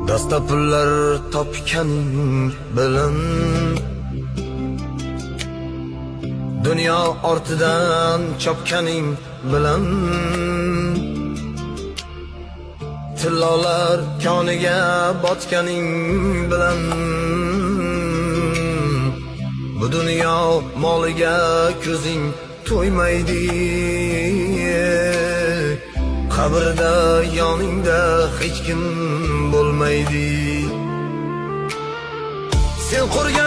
Dasta pullar topgan bilan dunyo ortidan chopganing bilan tillolar koniga botganing bilan bu dunyo moliga ko'zing to'ymaydi. Qabrda yoningda hech kim bo'lmaydi. Sen qurgan